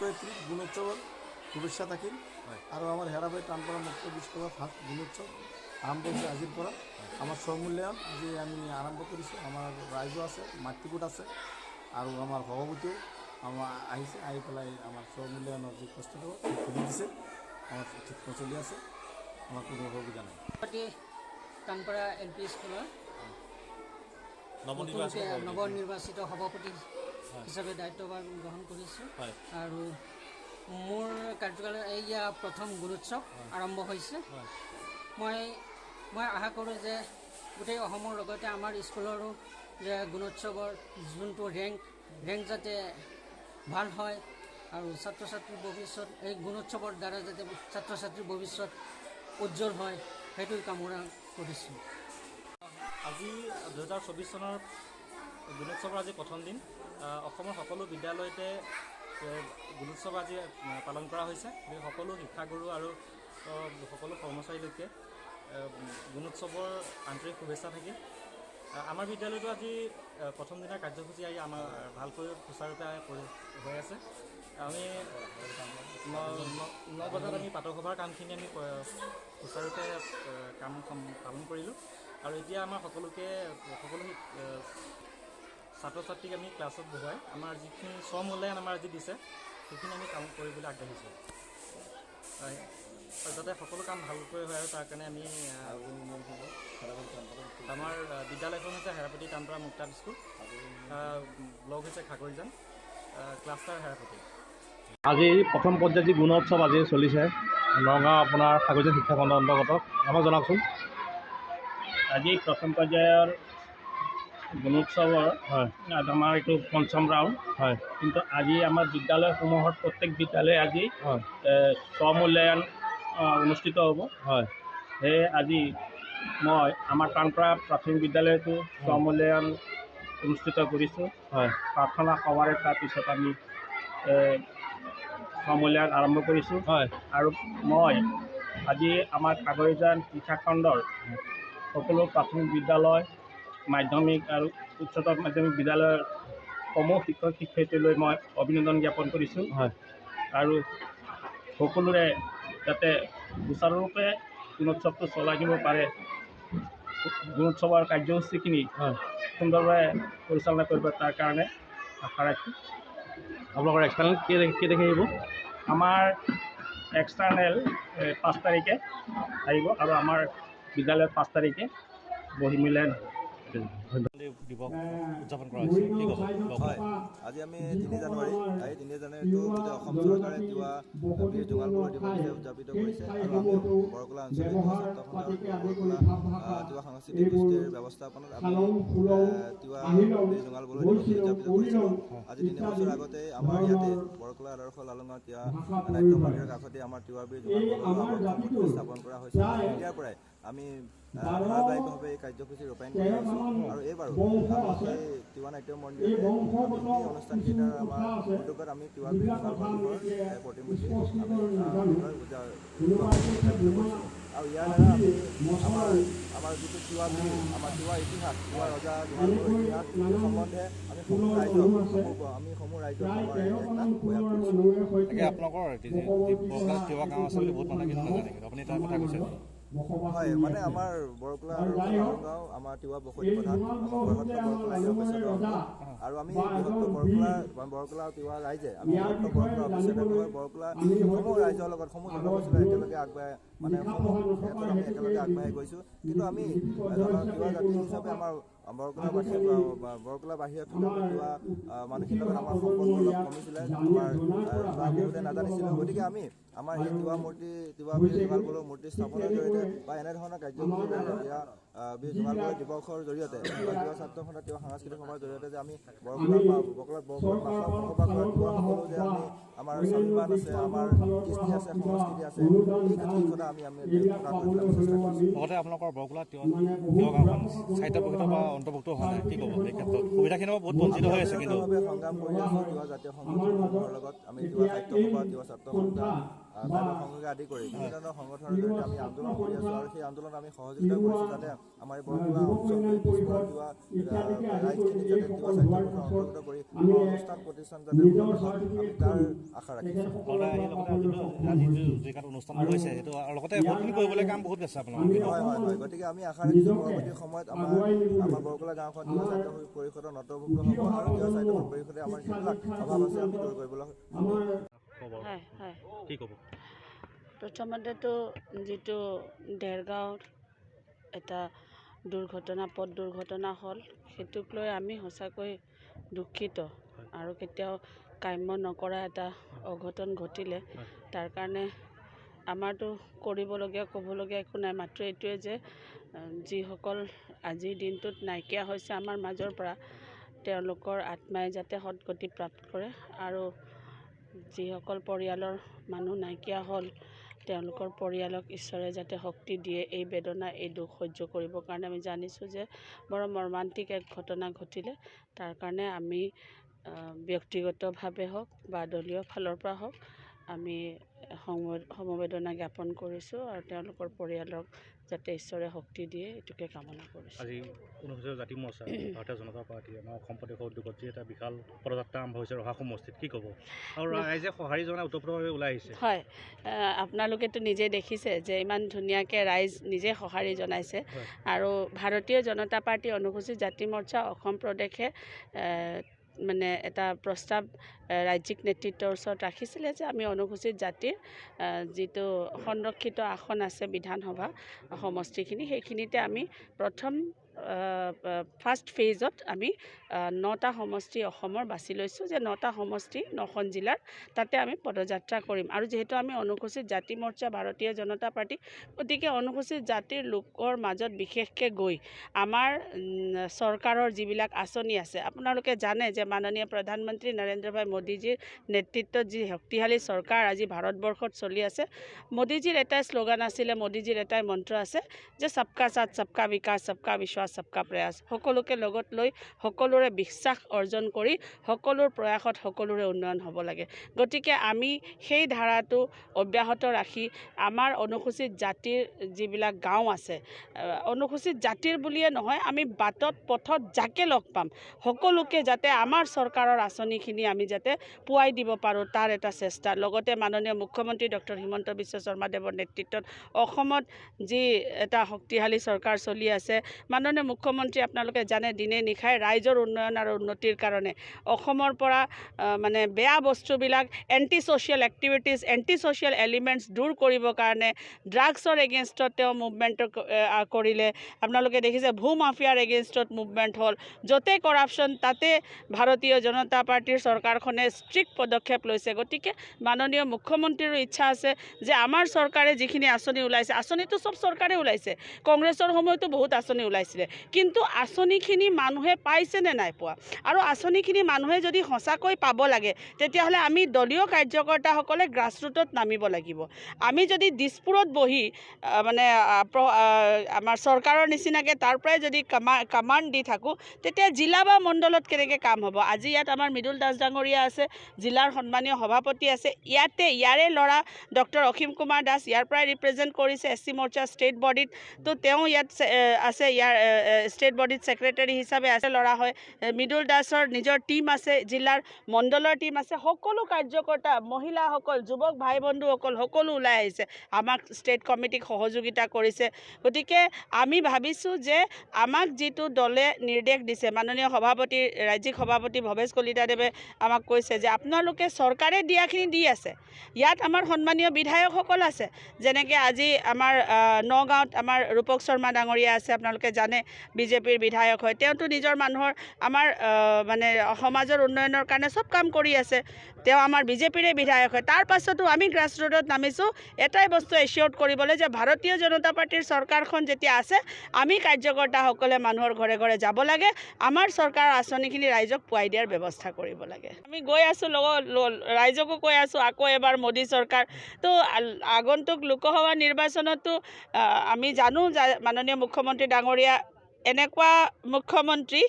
আন্তৰ্জাতিক গুণোৎসৱৰ শুভেচ্ছা থাকিল আৰু আমাৰ হেৰাবাৰী টানপাৰা মুক্ত বিশ্ববিদ্যালয়ৰ ফাৰ্ষ্ট গুণোৎসৱ আৰম্ভ হৈছে আজিৰ পৰা। আমাৰ স্বমূল্যায়ন আজি আমি আৰম্ভ কৰিছোঁ। আমাৰ ৰাইজো আছে, মাতৃগোট আছে আৰু আমাৰ সভাপতিও আমাৰ আহিছে, আহি পেলাই আমাৰ স্বমূল্যায়নৰ যি প্ৰস্তুতি খুলি দিছে। আমাৰ ঠিক চলি আছে, আমাৰ কোনো অসুবিধা নাই। টানপাৰা LP স্কুলৰ নৱনিৰ্বাচিত সভাপতি হিচাপে দায়িত্বভাৰ গ্ৰহণ কৰিছোঁ আৰু মোৰ কাৰ্যকালৰ এয়া প্ৰথম গুণোৎসৱ আৰম্ভ হৈছে। মই আশা কৰোঁ যে গোটেই অসমৰ লগতে আমাৰ স্কুলৰো যে গুণোৎসৱৰ যোনটো ৰেংক যাতে ভাল হয় আৰু ছাত্ৰ ছাত্ৰীৰ ভৱিষ্যত এই গুণোৎসৱৰ দ্বাৰা যাতে ছাত্ৰ ছাত্ৰীৰ ভৱিষ্যত উজ্জ্বল হয় সেইটো কামনা কৰিছোঁ। আজি 2024 চনৰ গুণোৎসৱৰ আজি প্ৰথম দিন। অসমৰ সকলো বিদ্যালয়তে গুণোৎসৱ আজি পালন কৰা হৈছে। সকলো শিক্ষাগুৰু আৰু সকলো কৰ্মচাৰীলৈকে গুণোৎসৱৰ আন্তৰিক শুভেচ্ছা থাকিল। আমাৰ বিদ্যালয়তো আজি প্ৰথম দিনাৰ কাৰ্যসূচী আহি আমাৰ ভালকৈ সুচাৰুৰূপে হৈ আছে। আমি 9 বজাত আমি প্ৰাতঃসভাৰ কামখিনি আমি সুচাৰুৰূপে কাম পালন কৰিলোঁ আৰু এতিয়া আমাৰ সকলো ছাত্ৰ ছাত্ৰীক আমি ক্লাছত বহাই আমাৰ যিখিনি স্বমূল্যায়ন আমাৰ আজি দিছে সেইখিনি আমি কাম কৰিবলৈ আগবাঢ়িছোঁ যাতে সকলো কাম ভালকৈ হয় আৰু তাৰ কাৰণে আমি আমাৰ বিদ্যালয়খন হৈছে হেৰাপতি টানপাৰা মুক্তা স্কুল, ব্লক হৈছে খাগৰিজান, ক্লাষ্টাৰ হেৰাপতি। আজি প্ৰথম পৰ্যায়ত যি গুণোৎসৱ আজি চলিছে নগাঁও আপোনাৰ খাগৰিজান শিক্ষাখণ্ডৰ অন্তৰ্গত, আমাক জনাওকচোন। আজি প্ৰথম পৰ্যায়ৰ গুণোৎসৱৰ আমাৰ এইটো পঞ্চম ৰাউণ্ড হয়, কিন্তু আজি আমাৰ বিদ্যালয়সমূহত প্ৰত্যেক বিদ্যালয়ে আজি স্বমূল্যায়ন অনুষ্ঠিত হ'ব। হয়, সেয়ে আজি মই আমাৰ টানপাৰা প্ৰাথমিক বিদ্যালয়তো স্বমূল্যায়ন অনুষ্ঠিত কৰিছোঁ। হয়, প্ৰাৰ্থনা সভাৰে তাৰপিছত আমি স্বমূল্যায়ন আৰম্ভ কৰিছোঁ। হয়, আৰু মই আজি আমাৰ খাগৰিজান শিক্ষাখণ্ডৰ সকলো প্ৰাথমিক বিদ্যালয়, মাধ্যমিক আৰু উচ্চতৰ মাধ্যমিক বিদ্যালয়ৰ সমূহ শিক্ষক শিক্ষয়িত্ৰীলৈ মই অভিনন্দন জ্ঞাপন কৰিছোঁ। হয়, আৰু সকলোৰে যাতে সুচাৰুৰূপে গুণোৎসৱটো চলাই নিব পাৰে, গুণোৎসৱৰ কাৰ্যসূচীখিনি সুন্দৰভাৱে পৰিচালনা কৰিব তাৰ কাৰণে আশা ৰাখি আপোনালোকৰ এক্সটাৰ্নেল কেই তাৰিখে আহিব? আমাৰ এক্সটাৰ্নেল 5 তাৰিখে আহিব আৰু আমাৰ বিদ্যালয়ত 5 তাৰিখে বহি মূল্যায়ন দিৱস উদযাপন কৰা হৈছে, কি ক'ব? হয়, আজি আমি 3 জানুৱাৰী, এই 3 জানুৱাৰীটো গোটেই অসম চৰকাৰে তিৱা বীৰ জোঙাল বৰুৱা দিৱস হিচাপে উদযাপিত কৰিছে আৰু আমিও বৰকলা আঞ্চলিক বৰকলা তিৱা সাংস্কৃতিক গোষ্ঠীৰ ব্যৱস্থাপনাত আমি তিৱা বীৰ জোঙাল বৰুৱা দিৱস উদযাপিত কৰিছিলোঁ। আজি 3 বছৰ আগতে আমাৰ ইয়াতে বৰকলা আদৰ্শ লালনৰ তিৱা নাট্য মন্দিৰৰ কাষতে আমাৰ তিৱা বীৰ জোঙাল বৰুৱা মূৰ্তি স্থাপন কৰা হৈছে। তেতিয়াৰ পৰাই আমি ধাৰাবাহিকভাৱে এই কাৰ্যসূচী ৰূপায়ণ কৰি আহিছোঁ আৰু এইবাৰো আমি সেই তিৱা নাট্য মন্দিৰতে সেই অনুষ্ঠানকেইটাৰ আমাৰ উদ্যোগত আমি তিৱা বীৰ জোঙাল বৰুৱাৰ প্ৰতিমূৰ্তি আৰু ইয়াৰ দ্বাৰা আমি আমাৰ যিটো তিৱা বীৰ, আমাৰ তিৱা ইতিহাস, তিৱা ৰজা জোঙাল বৰুৱাৰ ইতিহাস সম্বন্ধে আমি সমূহ ৰাইজক আপোনালোকৰ তিৱা গাঁও আছে বুলি বহুত মানুহে কিন্তু নাজানে, আপুনি তাৰ কথা কৈছে। হয়, মানে আমাৰ বৰকলা আৰু গাঁও আমাৰ তিৱা বসতি প্ৰধান, আমাৰ বৃহত্তৰ বৰকলা অৱশ্যে আৰু আমি বৃহত্তৰ বৰকলা তিৱা ৰাইজে আমি বৃহত্তৰ বৰকলা অৱশ্যে বৰকলা সমূহ ৰাইজৰ লগত সমূহ জনগোষ্ঠীৰ একেলগে আগবাঢ়ি মানে সমূহ ক্ষেত্ৰত আমি একেলগে আগবাঢ়ি গৈছোঁ। কিন্তু আমি তিৱা জাতি হিচাপে আমাৰ বৰকলাবাসীৰ তিৱা মানুহখিনিৰ লগত আমাৰ সম্পৰ্ক অলপ কমিছিলে, আমাৰ বহুতে নাজানিছিলোঁ। গতিকে আমি আমাৰ সেই তিৱা মূৰ্তি, তিৱা বীৰ জোঙাল বৰুৱাৰ মূৰ্তি স্থাপনৰ জৰিয়তে বা এনেধৰণৰ কাৰ্যসূচীৰ জৰিয়তে তিৱা বীৰ জোঙাল বৰুৱা দিৱসৰ জৰিয়তে বা তিৱা ছাত্ৰ সন্থা তিৱা সাংস্কৃতিক সভাৰ জৰিয়তে যে আমি বৰকলাত বসবাস কৰা তিৱাসকলো যে আমি আমাৰ স্বাভিমান আছে, আমাৰ কৃষ্টি আছে, সংস্কৃতি আছে, এই কথা আমি প্ৰকাশ কৰিবলৈ চেষ্টা কৰিছোঁ। লগতে আপোনালোকৰ বৰকলা তিৱা গাঁওখন চাহিদা প্ৰকৃত বা অন্তৰ্ভুক্ত হোৱা নাই, কি ক'ব এই ক্ষেত্ৰত? সুবিধাখিনি বহুত বঞ্চিত হৈ আছে, কিন্তু সংগ্ৰাম কৰি আছোঁ তিৱা জাতীয় সংগঠনসমূহৰ লগত আমি তিৱা সাহিত্য সভা, তিৱা ছাত্ৰ সন্থা বাইদেউ সংঘকে আদি কৰি বিভিন্ন ধৰণৰ সংগঠনৰ জৰিয়তে আমি আন্দোলন কৰি আছোঁ আৰু সেই আন্দোলনত আমি সহযোগিতা কৰিছোঁ যাতে আমাৰ এই বৰকলা অঞ্চল পিছপৰা তিৱা ৰাইজখিনি যাতে তিৱা স্বাস্থ্য কথা অন্তৰ্গত কৰি আমাৰ অনুষ্ঠান প্ৰতিষ্ঠান যাতে উন্নত হয় আমি তাৰ আশা ৰাখিছোঁ। অনুষ্ঠান হৈছে সেইটো আৰু লগতে বহুতখিনি কৰিবলৈ কাম বহুত আছে আপোনালোকে। হয় গতিকে আমি আশা ৰাখিছোঁ পৰৱৰ্তী সময়ত আমাৰ বৰকলা গাঁওখন তিৱা স্বাস্থ্য পৰিষদৰ নথিভুক্ত হ'ব আৰু তিৱা স্বাস্থ্য পৰিষদে আমাৰ যিবিলাক অভাৱ আছে আমি দূৰ কৰিবলৈ কি ক'ব? প্ৰথমতেতো যিটো দেৰগাঁৱৰ এটা পথ দুৰ্ঘটনা হ'ল সেইটোক লৈ আমি সঁচাকৈ দুখিত আৰু কেতিয়াও কাম্য নকৰা এটা অঘটন ঘটিলে তাৰ কাৰণে আমাৰতো কৰিবলগীয়া ক'বলগীয়া একো নাই, মাত্ৰ এইটোৱে যে যিসকল আজিৰ দিনটোত নাইকিয়া হৈছে আমাৰ মাজৰ পৰা তেওঁলোকৰ আত্মাই যাতে সদগতি প্ৰাপ্ত কৰে আৰু যিসকল পৰিয়ালৰ মানুহ নাইকিয়া হ'ল তেওঁলোকৰ পৰিয়ালক ঈশ্বৰে যাতে শক্তি দিয়ে এই বেদনা এই দুখ সহ্য কৰিবৰ কাৰণে। আমি জানিছোঁ যে বৰ মৰ্মান্তিক এক ঘটনা ঘটিলে, তাৰ কাৰণে আমি ব্যক্তিগতভাৱে হওক বা দলীয় ফালৰ পৰা হওক আমি সমবেদনা জ্ঞাপন কৰিছোঁ আৰু তেওঁলোকৰ পৰিয়ালক যাতে ঈশ্বৰে শক্তি দিয়ে এইটোকে কামনা কৰিছোঁ। আজি অনুসূচিত জাতি মৰ্চা ভাৰতীয় জনতা পাৰ্টি আমাৰ অসম প্ৰদেশৰ উদ্যোগত যি এটা বিশাল পদযাত্ৰা আৰম্ভ হৈছে ৰহা সমষ্টিত, কি ক'ব? আৰু ৰাইজে সঁহাৰি জনাই ওতঃপ্ৰোতভাৱে ওলাই আহিছে। হয়, আপোনালোকেতো নিজে দেখিছে যে ইমান ধুনীয়াকৈ ৰাইজ নিজে সঁহাৰি জনাইছে আৰু ভাৰতীয় জনতা পাৰ্টি অনুসূচিত জাতি মৰ্চা অসম প্ৰদেশে মানে এটা প্ৰস্তাৱ ৰাজ্যিক নেতৃত্বৰ ওচৰত ৰাখিছিলে যে আমি অনুসূচিত জাতিৰ যিটো সংৰক্ষিত আসন আছে বিধানসভা সমষ্টিখিনি সেইখিনিতে আমি প্ৰথম ফাৰ্ষ্ট ফেজত আমি 9টা সমষ্টি অসমৰ বাছি লৈছোঁ যে 9টা সমষ্টি 9খন জিলাৰ তাতে আমি পদযাত্ৰা কৰিম আৰু যিহেতু আমি অনুসূচিত জাতি মৰ্চা ভাৰতীয় জনতা পাৰ্টি গতিকে অনুসূচিত জাতিৰ লোকৰ মাজত বিশেষকৈ গৈ আমাৰ চৰকাৰৰ যিবিলাক আঁচনি আছে আপোনালোকে জানে যে মাননীয় প্ৰধানমন্ত্ৰী নৰেন্দ্ৰ ভাই মোদীজীৰ নেতৃত্বত যি শক্তিশালী চৰকাৰ আজি ভাৰতবৰ্ষত চলি আছে, মোদীজীৰ এটাই শ্লোগান আছিলে, মোদীজীৰ এটাই মন্ত্ৰ আছে যে সবকা সাথ সবকা বিকাশ সবকা বিশ্বাস সবকা প্ৰয়াস, সকলোকে লগত লৈ সকলোৰে বিশ্বাস অৰ্জন কৰি সকলোৰ প্ৰয়াসত সকলোৰে উন্নয়ন হ'ব লাগে। গতিকে আমি সেই ধাৰাটো অব্যাহত ৰাখি আমাৰ অনুসূচিত জাতিৰ যিবিলাক গাঁও আছে, অনুসূচিত জাতিৰ বুলিয়ে নহয় আমি বাটত পথত যাকে লগ পাম সকলোকে যাতে আমাৰ চৰকাৰৰ আঁচনিখিনি আমি যাতে পুৱাই দিব পাৰোঁ তাৰ এটা চেষ্টা। লগতে মাননীয় মুখ্যমন্ত্ৰী ডক্টৰ হিমন্ত বিশ্ব শৰ্মাদেৱৰ নেতৃত্বত অসমত যি এটা শক্তিশালী চৰকাৰ চলি আছে, মাননীয় মুখ্যমন্ত্ৰী আপোনালোকে জানে দিনে নিশাই ৰাইজৰ উন্নয়ন আৰু উন্নতিৰ কাৰণে অসমৰ পৰা মানে বেয়া বস্তুবিলাক anti social activities anti social elements দূৰ কৰিবৰ কাৰণে ড্ৰাগছৰ এগেইনষ্টত তেওঁ মুভমেণ্ট কৰিলে। আপোনালোকে দেখিছে ভূ মাফিয়াৰ এগেইনষ্টত মুভমেণ্ট হ'ল, য'তে কৰাপশ্যন তাতে ভাৰতীয় জনতা পাৰ্টিৰ চৰকাৰখনে ষ্ট্ৰিক্ট পদক্ষেপ লৈছে। গতিকে মাননীয় মুখ্যমন্ত্ৰীৰো ইচ্ছা আছে যে আমাৰ চৰকাৰে যিখিনি আঁচনি ওলাইছে, আঁচনিটো চব চৰকাৰে ওলাইছে, কংগ্ৰেছৰ সময়তো বহুত আঁচনি ওলাইছিলে, কিন্তু আঁচনিখিনি মানুহে পাইছেনে নাই পোৱা আৰু আঁচনিখিনি মানুহে যদি সঁচাকৈ পাব লাগে তেতিয়াহ'লে আমি দলীয় কাৰ্যকৰ্তাসকলে গ্ৰাছৰুটত নামিব লাগিব। আমি যদি দিছপুৰত বহি মানে আমাৰ চৰকাৰৰ নিচিনাকৈ তাৰ পৰাই যদি কামাণ্ড দি থাকোঁ তেতিয়া জিলা বা মণ্ডলত কেনেকৈ কাম হ'ব। আজি ইয়াত আমাৰ মৃদুল দাস ডাঙৰীয়া আছে, জিলাৰ সন্মানীয় সভাপতি আছে, ইয়াৰে ল'ৰা ডক্টৰ অসীম কুমাৰ দাস ইয়াৰ পৰাই ৰিপ্ৰেজেণ্ট কৰিছে SC মৰ্চা ষ্টেট বডিত, তো তেওঁ ইয়াত আছে, ইয়াৰ ষ্টেট বডিত ছেক্ৰেটাৰী হিচাপে আছে ল'ৰা হয়। মৃদুল দাসৰ নিজৰ টীম আছে, জিলাৰ মণ্ডলৰ টীম আছে, সকলো কাৰ্যকৰ্তা মহিলাসকল যুৱক ভাই বন্ধুসকল সকলো ওলাই আহিছে, আমাক ষ্টেট কমিটিক সহযোগিতা কৰিছে। গতিকে আমি ভাবিছোঁ যে আমাক যিটো দলে নিৰ্দেশ দিছে, মাননীয় সভাপতি ৰাজ্যিক সভাপতি ভৱেশ কলিতাদেৱে আমাক কৈছে যে আপোনালোকে চৰকাৰে দিয়াখিনি দি আছে, ইয়াত আমাৰ সন্মানীয় বিধায়কসকল আছে, যেনেকৈ আজি আমাৰ নগাঁৱত আমাৰ ৰূপক শৰ্মা ডাঙৰীয়া আছে, আপোনালোকে জানে বিজেপিৰ বিধায়ক হয়, তেওঁতো নিজৰ মানুহৰ আমাৰ মানে সমাজৰ উন্নয়নৰ কাৰণে চব কাম কৰি আছে, তেওঁ আমাৰ বিজেপিৰে বিধায়ক হয়। তাৰ পাছতো আমি গ্ৰাছৰুটত নামিছোঁ এটাই বস্তু এচিয়ৰ্ড কৰিবলৈ যে ভাৰতীয় জনতা পাৰ্টিৰ চৰকাৰখন যেতিয়া আছে আমি কাৰ্যকৰ্তাসকলে মানুহৰ ঘৰে ঘৰে যাব লাগে, আমাৰ চৰকাৰৰ আঁচনিখিনি ৰাইজক পুৱাই দিয়াৰ ব্যৱস্থা কৰিব লাগে। আমি গৈ আছোঁ ৰাইজকো কৈ আছোঁ আকৌ এবাৰ মোদী চৰকাৰ, তো আগন্তুক লোকসভা নিৰ্বাচনতো আমি জানো মাননীয় মুখ্যমন্ত্ৰী ডাঙৰীয়া এনেকুৱা মুখ্যমন্ত্ৰী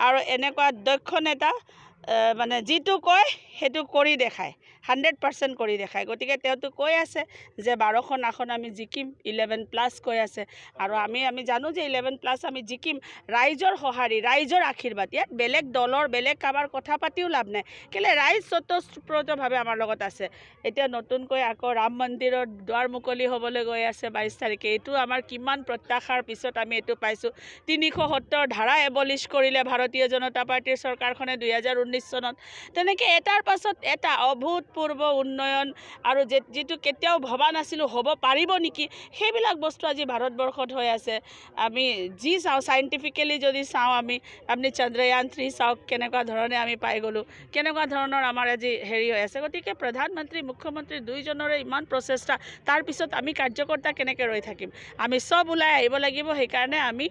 আৰু এনেকুৱা দক্ষ নেতা, মানে যিটো কয় সেইটো কৰি দেখায়। 100% কৰি দেখায়। গতিকে তেওঁতো কৈ আছে যে 12খন আসন আমি জিকিম, 11+ কৈ আছে, আৰু আমি জানো যে 11+ আমি জিকিম। ৰাইজৰ সঁহাৰি, ৰাইজৰ আশীৰ্বাদ, ইয়াত বেলেগ দলৰ বেলেগ কাৰোবাৰ কথা পাতিও লাভ নাই, কেলৈ ৰাইজ স্বতঃস্ফূৰ্তভাৱে আমাৰ লগত আছে। এতিয়া নতুনকৈ আকৌ ৰাম মন্দিৰৰ দুৱাৰ মুকলি হ'বলৈ গৈ আছে 22 তাৰিখে। এইটো আমাৰ কিমান প্ৰত্যাশাৰ পিছত আমি এইটো পাইছোঁ। 370 ধাৰা এবলিছ কৰিলে ভাৰতীয় জনতা পাৰ্টীৰ চৰকাৰখনে 2019 চনত। তেনেকৈ এটাৰ পাছত এটা অভূতপূৰ্ব উন্নয়ন, আৰু যিটো কেতিয়াও ভবা নাছিলোঁ হ'ব পাৰিব নেকি, সেইবিলাক বস্তু আজি ভাৰতবৰ্ষত হৈ আছে। আমি যি চাওঁ, চাইণ্টিফিকেলি যদি চাওঁ, আপুনি চন্দ্ৰয়ান 3 চাওক, কেনেকুৱা ধৰণে আমি পাই গ'লোঁ, কেনেকুৱা ধৰণৰ আমাৰ আজি হেৰি হৈ আছে। গতিকে প্ৰধানমন্ত্ৰী মুখ্যমন্ত্ৰী দুয়োজনৰে ইমান প্ৰচেষ্টা, তাৰপিছত আমি কাৰ্যকৰ্তা কেনেকৈ ৰৈ থাকিম? আমি চব ওলাই আহিব লাগিব। সেইকাৰণে আমি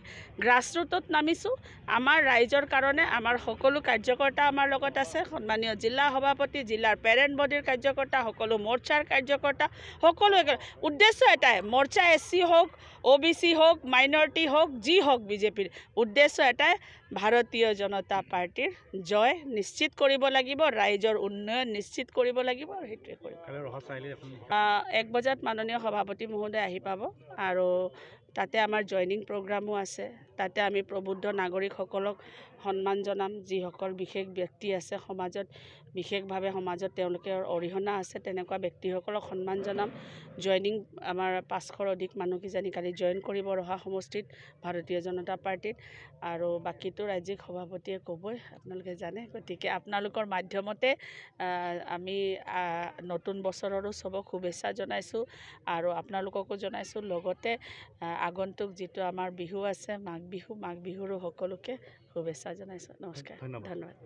গ্ৰাছৰুটত নামিছোঁ। আমাৰ ৰাইজৰ কাৰণে আমাৰ সকলো কাৰ্যকৰ্তা আমাৰ লগত আছে। সন্মানীয় জিলা সভাপতি, জিলাৰ পেৰেণ্ট বডিৰ কাৰ্যকৰ্তা, সকলো মৰ্চাৰ কাৰ্যকৰ্তা, সকলো উদ্দেশ্য এটাই, মৰ্চা SC হওক, OBC হওক, মাইনৰিটি হওক, যি হওক, বিজেপিৰ উদ্দেশ্য এটাই, ভাৰতীয় জনতা পাৰ্টীৰ জয় নিশ্চিত কৰিব লাগিব, ৰাইজৰ উন্নয়ন নিশ্চিত কৰিব লাগিব, আৰু সেইটোৱে কৰিব। 1 বজাত মাননীয় সভাপতি মহোদয় আহি পাব, আৰু তাতে আমাৰ জইনিং প্ৰগ্ৰামো আছে। তাতে আমি প্ৰবুদ্ধ নাগৰিকসকলক সন্মান জনাম, যিসকল বিশেষ ব্যক্তি আছে সমাজত, বিশেষভাৱে সমাজত তেওঁলোকৰ অৰিহণা আছে, তেনেকুৱা ব্যক্তিসকলক সন্মান জনাম। জইনিং আমাৰ 500ৰ অধিক মানুহ কিজানি কালি জইন কৰিব ৰহা সমষ্টিত ভাৰতীয় জনতা পাৰ্টীত, আৰু বাকীটো ৰাজ্যিক সভাপতিয়ে ক'বই, আপোনালোকে জানে। গতিকে আপোনালোকৰ মাধ্যমতে আমি নতুন বছৰৰো চবক শুভেচ্ছা জনাইছোঁ, আৰু আপোনালোককো জনাইছোঁ। লগতে আগন্তুক যিটো আমাৰ বিহু আছে, মাঘ বিহুৰো সকলোকে শুভেচ্ছা জনাইছোঁ। নমস্কাৰ, ধন্যবাদ।